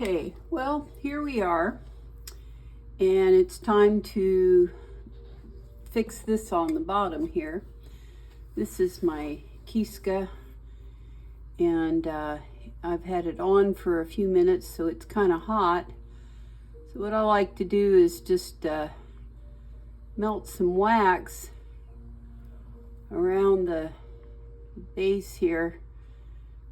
Okay, well, here we are, and it's time to fix this on the bottom here. This is my Kiska, and I've had it on for a few minutes, so it's kind of hot. So what I like to do is just melt some wax around the base here.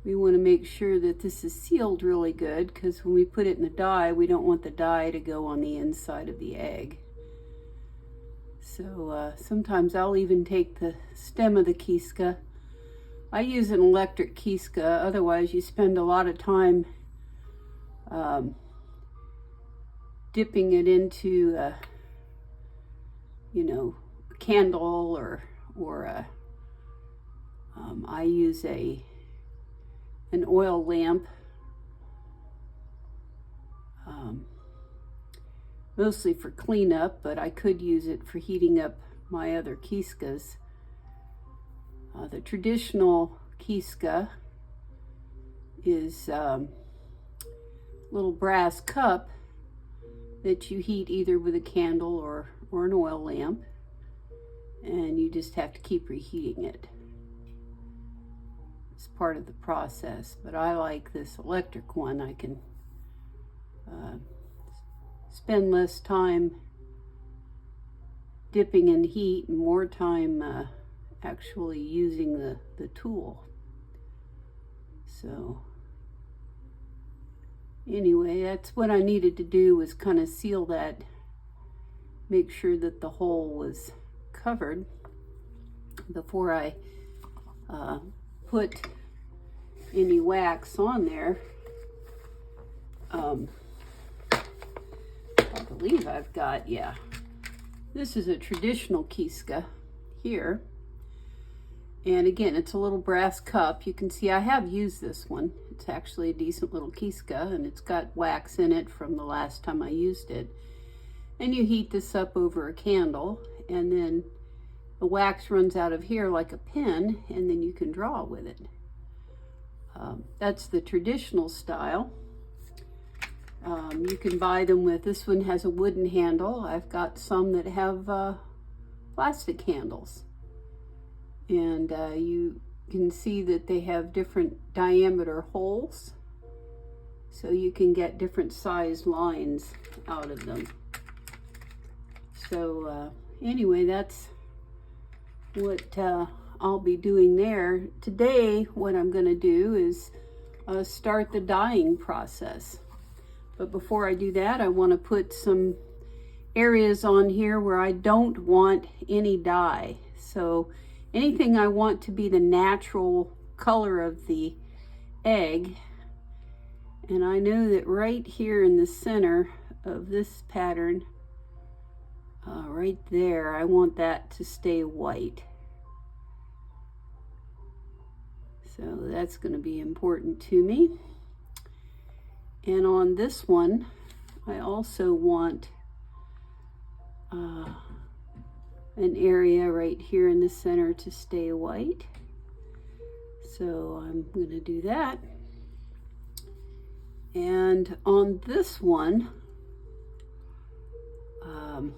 We want to make sure that this is sealed really good, because when we put it in the dye, we don't want the dye to go on the inside of the egg. So sometimes I'll even take the stem of the Kiska. I use an electric Kiska, otherwise you spend a lot of time dipping it into a candle, or I use an oil lamp, mostly for cleanup, but I could use it for heating up my other Kiskas. The traditional Kiska is a little brass cup that you heat either with a candle or an oil lamp, and you just have to keep reheating it. It's part of the process, but I like this electric one. I can spend less time dipping in heat and more time actually using the tool. So anyway, that's what I needed to do, was kind of seal that, make sure that the hole was covered before I put any wax on there. I believe I've got, this is a traditional Kiska here. And again, it's a little brass cup. You can see I have used this one. It's actually a decent little Kiska, and it's got wax in it from the last time I used it. And you heat this up over a candle, and then the wax runs out of here like a pen, and then you can draw with it. That's the traditional style. You can buy them with, this one has a wooden handle. I've got some that have plastic handles. And you can see that they have different diameter holes, so you can get different size lines out of them. So anyway, that's what I'll be doing there. Today, what I'm going to do is start the dyeing process. But before I do that, I want to put some areas on here where I don't want any dye. So anything I want to be the natural color of the egg. And I know that right here in the center of this pattern, right there, I want that to stay white. So that's going to be important to me. And on this one, I also want an area right here in the center to stay white. So I'm going to do that. And on this one, I'm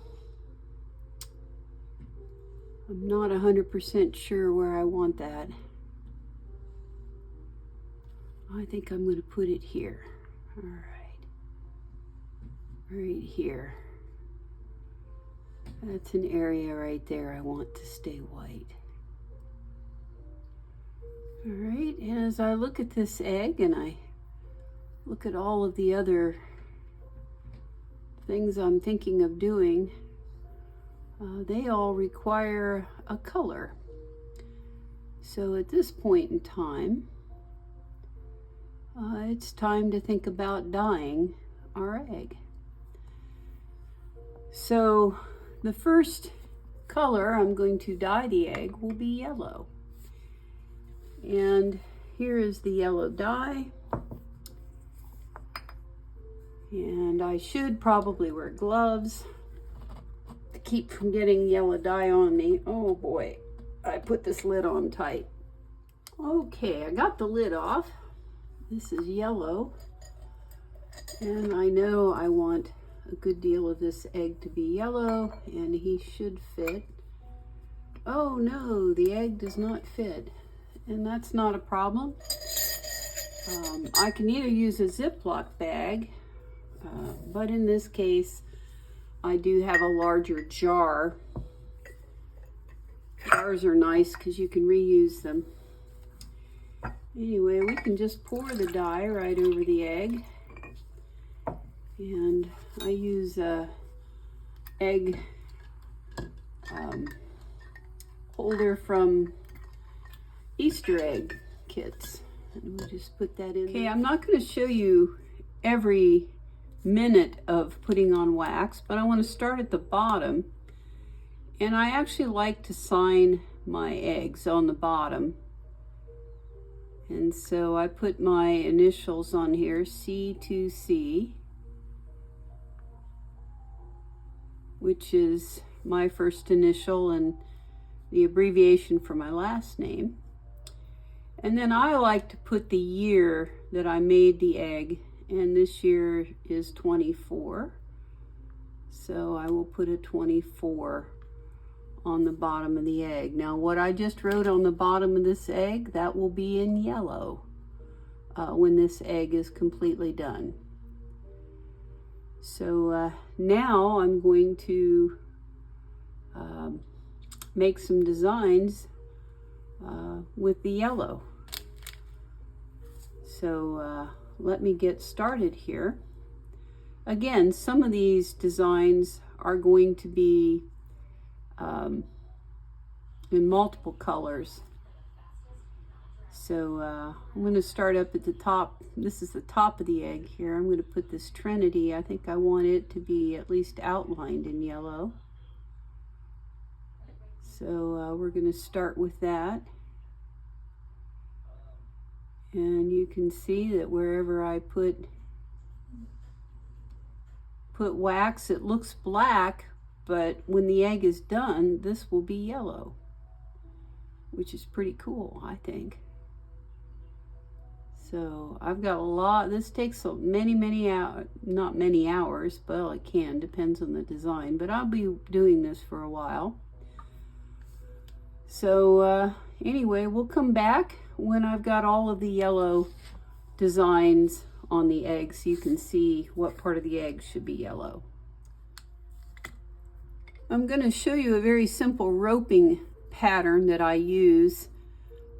not 100% sure where I want that. I think I'm going to put it here. All right. Right here. That's an area right there I want to stay white. All right, and as I look at this egg and I look at all of the other things I'm thinking of doing, they all require a color. So at this point in time, it's time to think about dyeing our egg. So the first color I'm going to dye the egg will be yellow. And here is the yellow dye. And I should probably wear gloves to keep from getting yellow dye on me. Oh boy, I put this lid on tight. Okay, I got the lid off. This is yellow. And I know I want a good deal of this egg to be yellow, and he should fit. Oh no, the egg does not fit, and that's not a problem. I can either use a Ziploc bag, but in this case, I do have a larger jar. Jars are nice because you can reuse them. Anyway, we can just pour the dye right over the egg. And I use a egg holder from Easter egg kits. And we'll just put that in. Okay, I'm not going to show you every minute of putting on wax, but I want to start at the bottom. And I actually like to sign my eggs on the bottom. And so I put my initials on here, C2C, which is my first initial and the abbreviation for my last name. And then I like to put the year that I made the egg, and this year is 24. So I will put a 24 on the bottom of the egg. Now what I just wrote on the bottom of this egg, that will be in yellow when this egg is completely done. So now I'm going to make some designs with the yellow. So let me get started here. Again, some of these designs are going to be in multiple colors. So I'm going to start up at the top. This is the top of the egg here. I'm going to put this Trinity. I think I want it to be at least outlined in yellow. So we're going to start with that. And you can see that wherever I put wax, it looks black, but when the egg is done, this will be yellow, which is pretty cool, I think. So I've got a lot. This takes many hours, not many hours, but it can, depends on the design, but I'll be doing this for a while. So anyway, we'll come back when I've got all of the yellow designs on the egg so you can see what part of the egg should be yellow. I'm going to show you a very simple roping pattern that I use.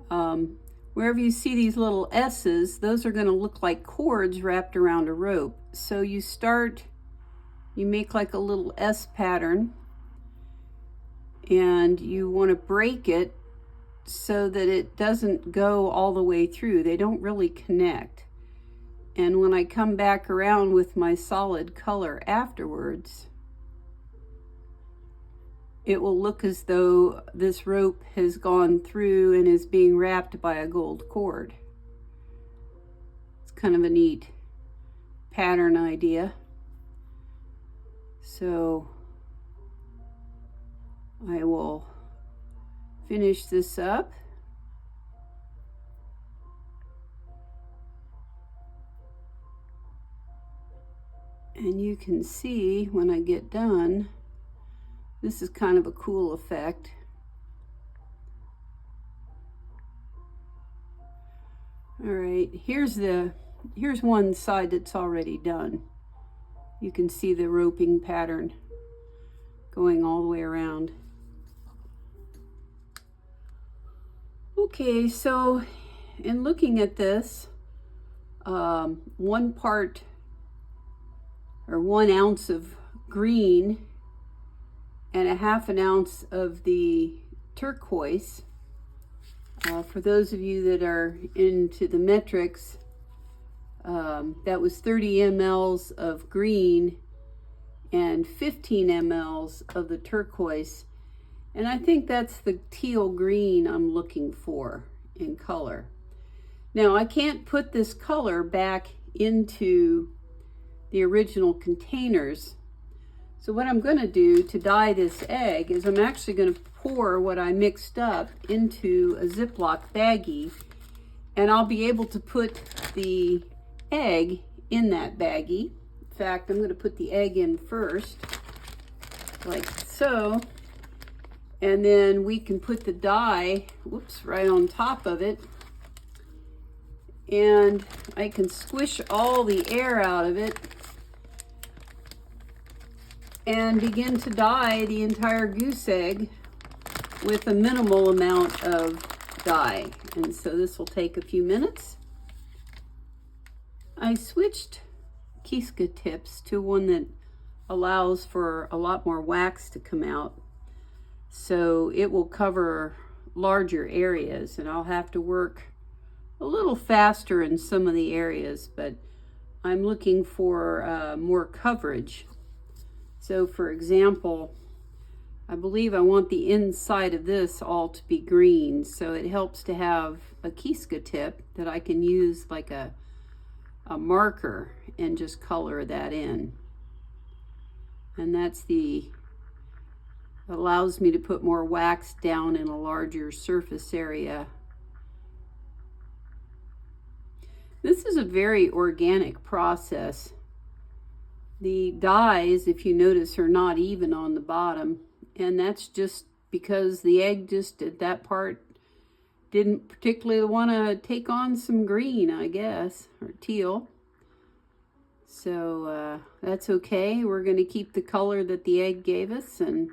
Wherever you see these little S's, those are going to look like cords wrapped around a rope. So you make like a little S pattern, and you want to break it so that it doesn't go all the way through. They don't really connect. And when I come back around with my solid color afterwards, it will look as though this rope has gone through and is being wrapped by a gold cord. It's kind of a neat pattern idea. So I will finish this up. And you can see when I get done, this is kind of a cool effect. All right, here's one side that's already done. You can see the roping pattern going all the way around. Okay, so in looking at this, 1 ounce of green and a 1/2 ounce of the turquoise. For those of you that are into the metrics, that was 30 mLs of green and 15 mLs of the turquoise. And I think that's the teal green I'm looking for in color. Now I can't put this color back into the original containers. So what I'm going to do to dye this egg is I'm actually going to pour what I mixed up into a Ziploc baggie, and I'll be able to put the egg in that baggie. In fact, I'm going to put the egg in first, like so. And then we can put the dye, whoops, right on top of it. And I can squish all the air out of it and begin to dye the entire goose egg with a minimal amount of dye. And so this will take a few minutes. I switched Kieska tips to one that allows for a lot more wax to come out. So it will cover larger areas, and I'll have to work a little faster in some of the areas, but I'm looking for more coverage. So for example, I believe I want the inside of this all to be green, so it helps to have a Kieska tip that I can use like a marker and just color that in. And that's allows me to put more wax down in a larger surface area. This is a very organic process. The dyes, if you notice, are not even on the bottom, and that's just because the egg just at that part didn't particularly want to take on some green, I guess, or teal. So that's okay. We're going to keep the color that the egg gave us, and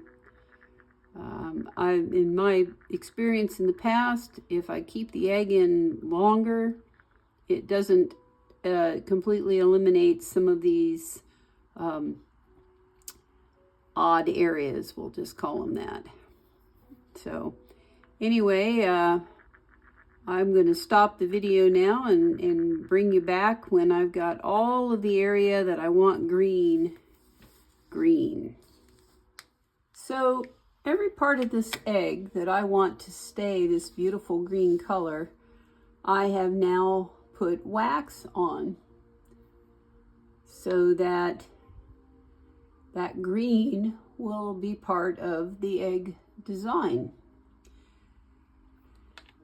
in my experience in the past, if I keep the egg in longer, it doesn't completely eliminate some of these odd areas, we'll just call them that. So anyway, I'm going to stop the video now and bring you back when I've got all of the area that I want green. So every part of this egg that I want to stay this beautiful green color, I have now put wax on so that that green will be part of the egg design.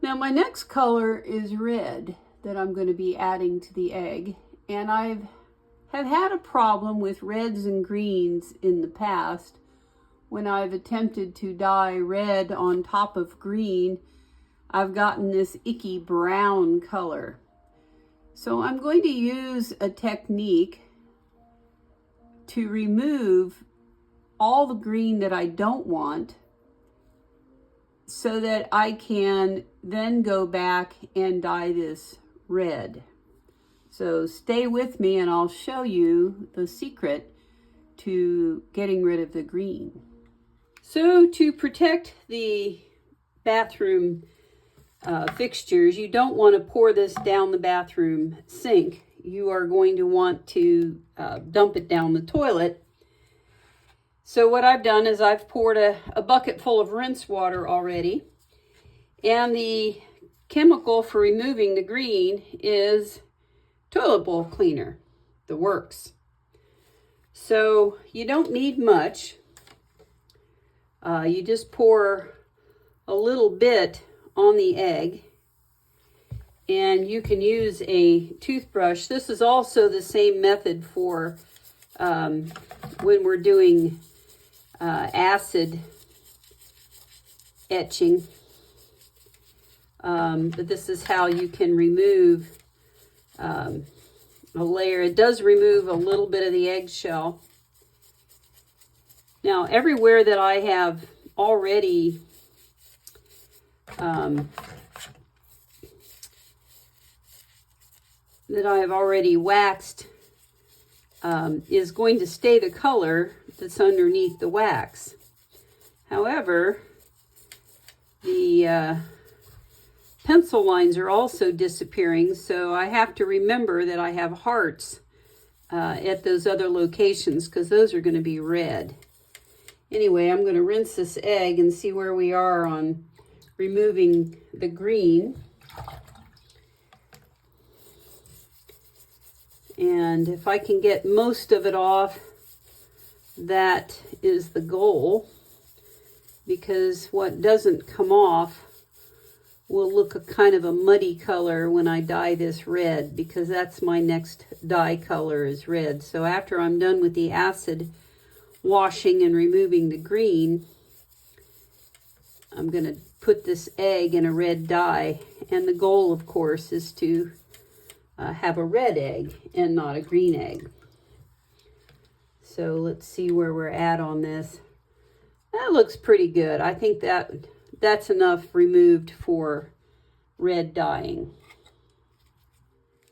Now my next color is red that I'm going to be adding to the egg, and have had a problem with reds and greens in the past. When I've attempted to dye red on top of green, I've gotten this icky brown color. So I'm going to use a technique to remove all the green that I don't want, so that I can then go back and dye this red. So stay with me and I'll show you the secret to getting rid of the green. So to protect the bathroom fixtures, you don't want to pour this down the bathroom sink. You are going to want to dump it down the toilet. So what I've done is I've poured a bucket full of rinse water already, and the chemical for removing the green is toilet bowl cleaner, the works. So you don't need much. You just pour a little bit on the egg, and you can use a toothbrush. This is also the same method for when we're doing acid etching. But this is how you can remove a layer. It does remove a little bit of the eggshell. Now, everywhere that I have already waxed is going to stay the color that's underneath the wax. However, the pencil lines are also disappearing, so I have to remember that I have hearts at those other locations, because those are going to be red. Anyway, I'm going to rinse this egg and see where we are on removing the green. And if I can get most of it off, that is the goal, because what doesn't come off will look a kind of a muddy color when I dye this red, because that's my next dye color is red. So after I'm done with the acid washing and removing the green, I'm going to put this egg in a red dye. And the goal, of course, is to have a red egg and not a green egg. So let's see where we're at on this. That looks pretty good. I think that's enough removed for red dyeing.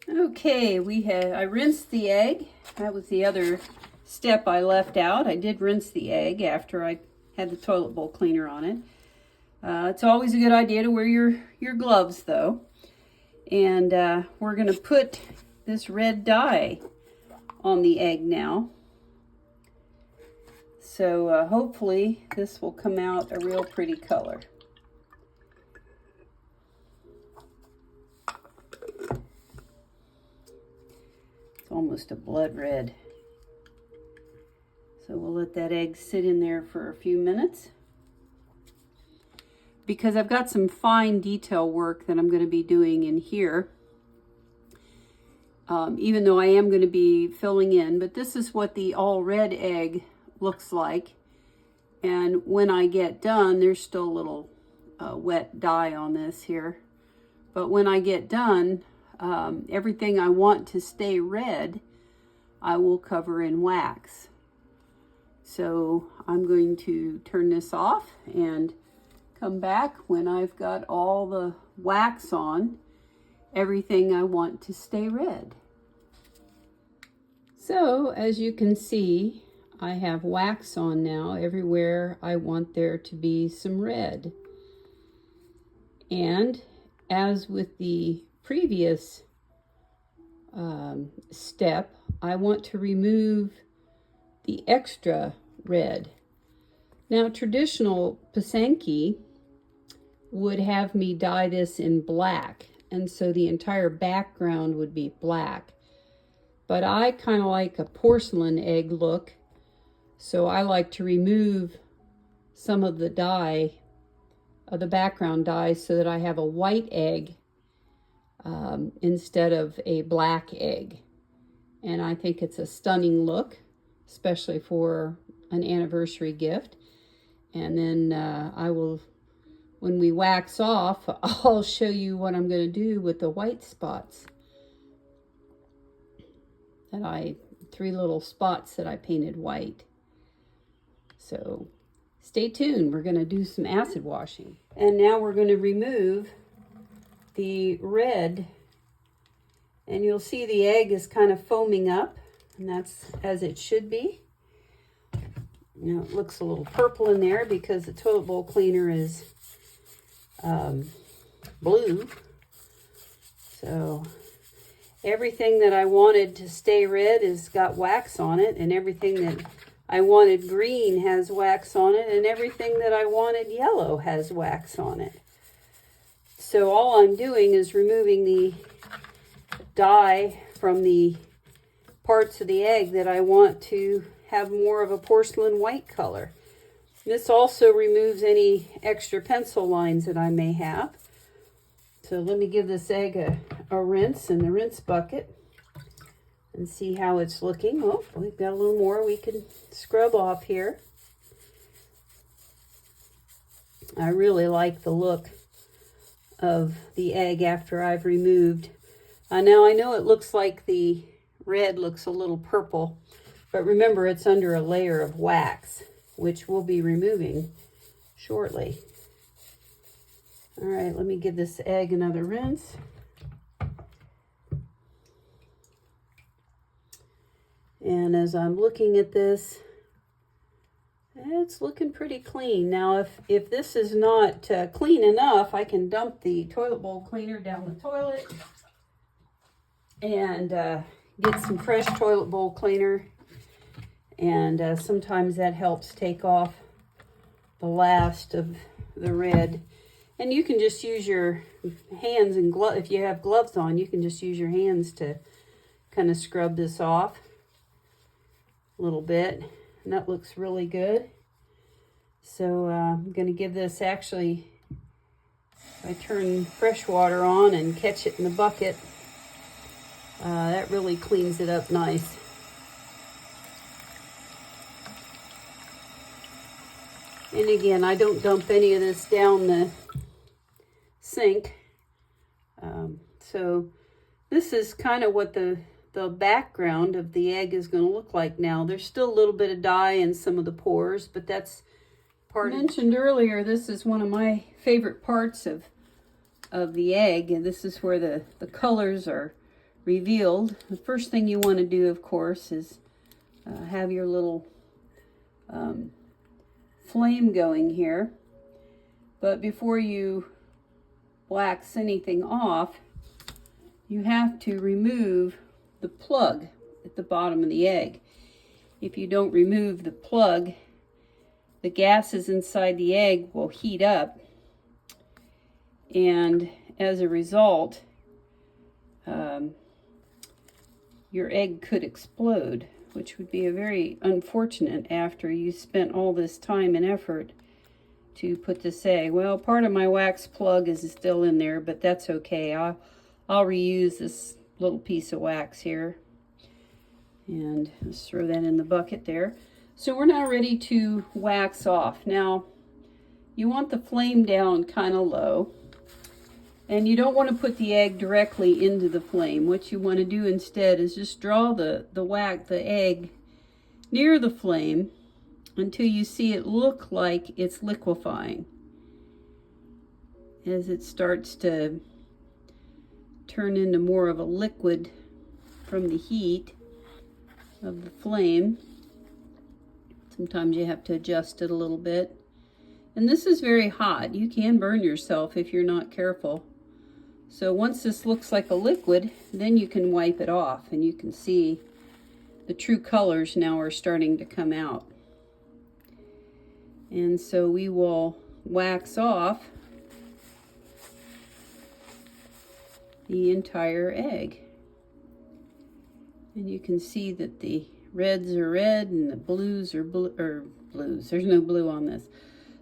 Okay, I rinsed the egg. That was the other step I left out. I did rinse the egg after I had the toilet bowl cleaner on it. It's always a good idea to wear your gloves though. And we're going to put this red dye on the egg now. So hopefully this will come out a real pretty color. It's almost a blood red. So we'll let that egg sit in there for a few minutes. Because I've got some fine detail work that I'm going to be doing in here. Even though I am going to be filling in, but this is what the all red egg looks like. And when I get done, there's still a little wet dye on this here. But when I get done, everything I want to stay red, I will cover in wax. So I'm going to turn this off and come back when I've got all the wax on everything I want to stay red. So as you can see, I have wax on now everywhere I want there to be some red. And as with the previous step, I want to remove the extra red. Now traditional Pisanki would have me dye this in black, and so the entire background would be black. But I kind of like a porcelain egg look, so I like to remove some of the dye, the background dye, so that I have a white egg instead of a black egg. And I think it's a stunning look, especially for an anniversary gift. And then I will, when we wax off, I'll show you what I'm going to do with the white spots. Three little spots that I painted white. So stay tuned. We're going to do some acid washing. And now we're going to remove the red. And you'll see the egg is kind of foaming up. And that's as it should be. You know, it looks a little purple in there because the toilet bowl cleaner is blue. So everything that I wanted to stay red has got wax on it, and everything that I wanted green has wax on it, and everything that I wanted yellow has wax on it. So all I'm doing is removing the dye from the parts of the egg that I want to have more of a porcelain white color. This also removes any extra pencil lines that I may have. So let me give this egg a rinse in the rinse bucket and see how it's looking. Oh, we've got a little more we can scrub off here. I really like the look of the egg after I've removed. Now I know it looks like the red looks a little purple, but remember it's under a layer of wax, which we'll be removing shortly. All right, let me give this egg another rinse. And as I'm looking at this, it's looking pretty clean. Now, if this is not clean enough, I can dump the toilet bowl cleaner down the toilet and get some fresh toilet bowl cleaner. And sometimes that helps take off the last of the red. And you can just use your hands and gloves. If you have gloves on, you can just use your hands to kind of scrub this off a little bit. And that looks really good. So I'm going to give this actually I turn fresh water on and catch it in the bucket. That really cleans it up nice. And again, I don't dump any of this down the sink. So this is kind of what the background of the egg is going to look like now. There's still a little bit of dye in some of the pores, but that's part I mentioned earlier. This is one of my favorite parts of the egg, and this is where the colors are revealed. The first thing you want to do, of course, is have your little flame going here. But before you wax anything off, you have to remove the plug at the bottom of the egg. If you don't remove the plug, the gases inside the egg will heat up, and as a result, your egg could explode, which would be a very unfortunate after you spent all this time and effort to put this egg. Well, part of my wax plug is still in there, but that's okay. I'll reuse this little piece of wax here, and just throw that in the bucket there. So we're now ready to wax off. Now, you want the flame down kind of low, and you don't want to put the egg directly into the flame. What you want to do instead is just draw the egg near the flame until you see it look like it's liquefying. As it starts to turn into more of a liquid from the heat of the flame. Sometimes you have to adjust it a little bit. And this is very hot. You can burn yourself if you're not careful. So once this looks like a liquid, then you can wipe it off, and you can see the true colors now are starting to come out. And so we will wax off the entire egg. And you can see that the reds are red and the blues are blues. There's no blue on this.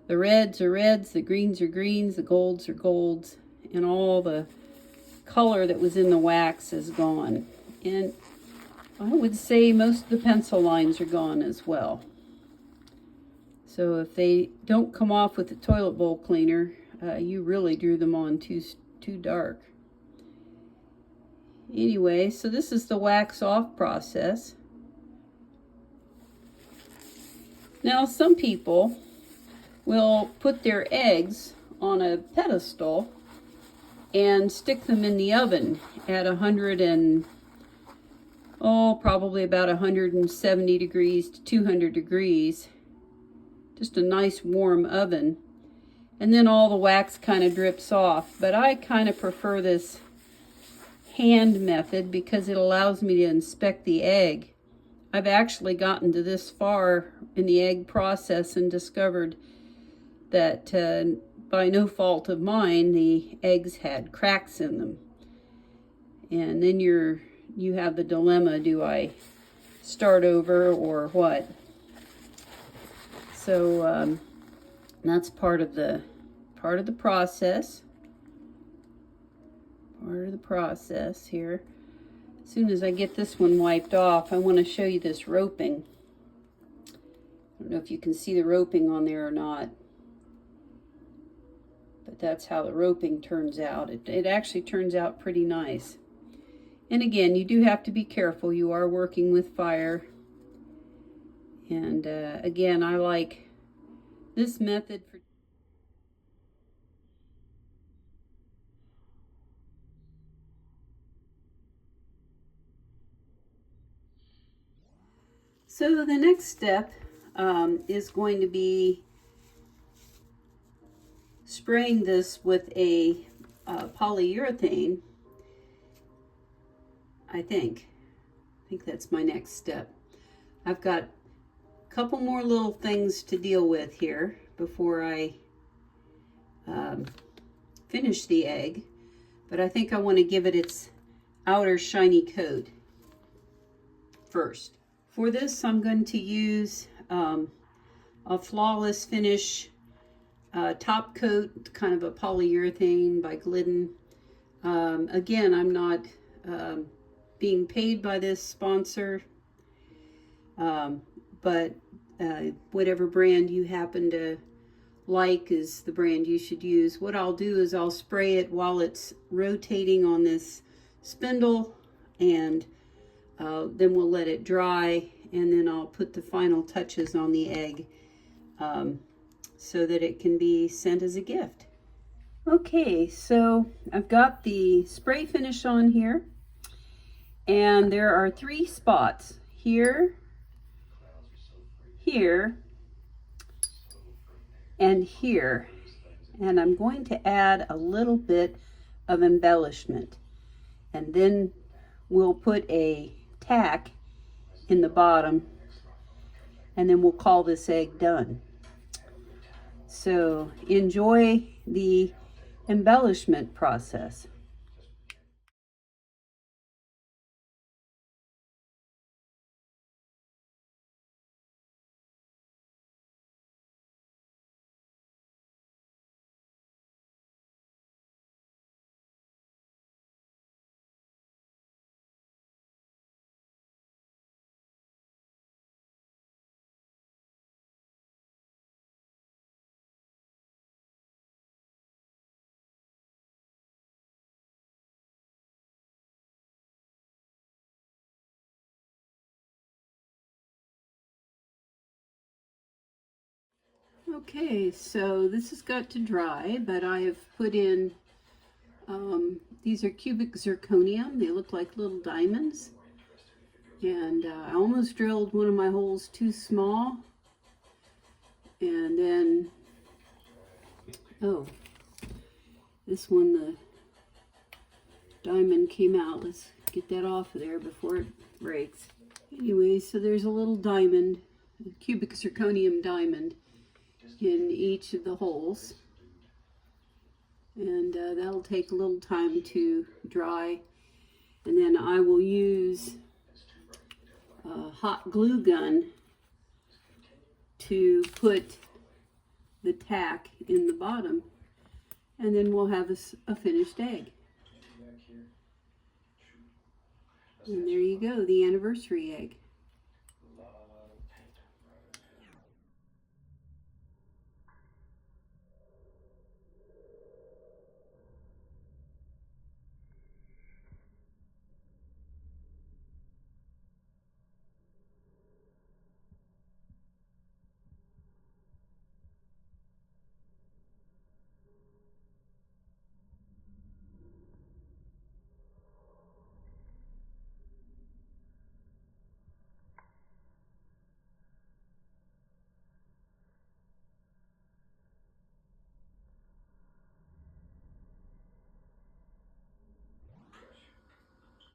The reds are reds, the greens are greens, the golds are golds, and all the color that was in the wax is gone. And I would say most of the pencil lines are gone as well. So if they don't come off with the toilet bowl cleaner, you really drew them on too dark. Anyway, so this is the wax off process. Now, some people will put their eggs on a pedestal and stick them in the oven at probably about 170 degrees to 200 degrees. Just a nice warm oven. And then all the wax kind of drips off. But I kind of prefer this hand method because it allows me to inspect the egg. I've actually gotten to this far in the egg process and discovered that by no fault of mine, the eggs had cracks in them. And then you have the dilemma, do I start over or what? So that's part of the process. Part of the process here. As soon as I get this one wiped off, I want to show you this roping. I don't know if you can see the roping on there or not, but that's how the roping turns out. It actually turns out pretty nice. And again, you do have to be careful. You are working with fire. And again, I like this method for So the next step is going to be spraying this with a polyurethane. I think that's my next step. I've got a couple more little things to deal with here before I finish the egg, but I think I want to give it its outer shiny coat first. For this, I'm going to use a Flawless Finish top coat, kind of a polyurethane by Glidden. Again, I'm not being paid by this sponsor, but whatever brand you happen to like is the brand you should use. What I'll do is I'll spray it while it's rotating on this spindle, and then we'll let it dry, and then I'll put the final touches on the egg so that it can be sent as a gift. Okay, so I've got the spray finish on here, and there are 3 spots here, here, and here, and I'm going to add a little bit of embellishment, and then we'll put a tack in the bottom, and then we'll call this egg done. So enjoy the embellishment process. Okay, so this has got to dry, but I have put in, these are cubic zirconium. They look like little diamonds. And I almost drilled one of my holes too small. And then, oh, this one, the diamond came out. Let's get that off of there before it breaks. Anyway, so there's a little diamond, a cubic zirconium diamond in each of the holes, and that'll take a little time to dry, and then I will use a hot glue gun to put the tack in the bottom, and then we'll have a finished egg. And there you go, the anniversary egg.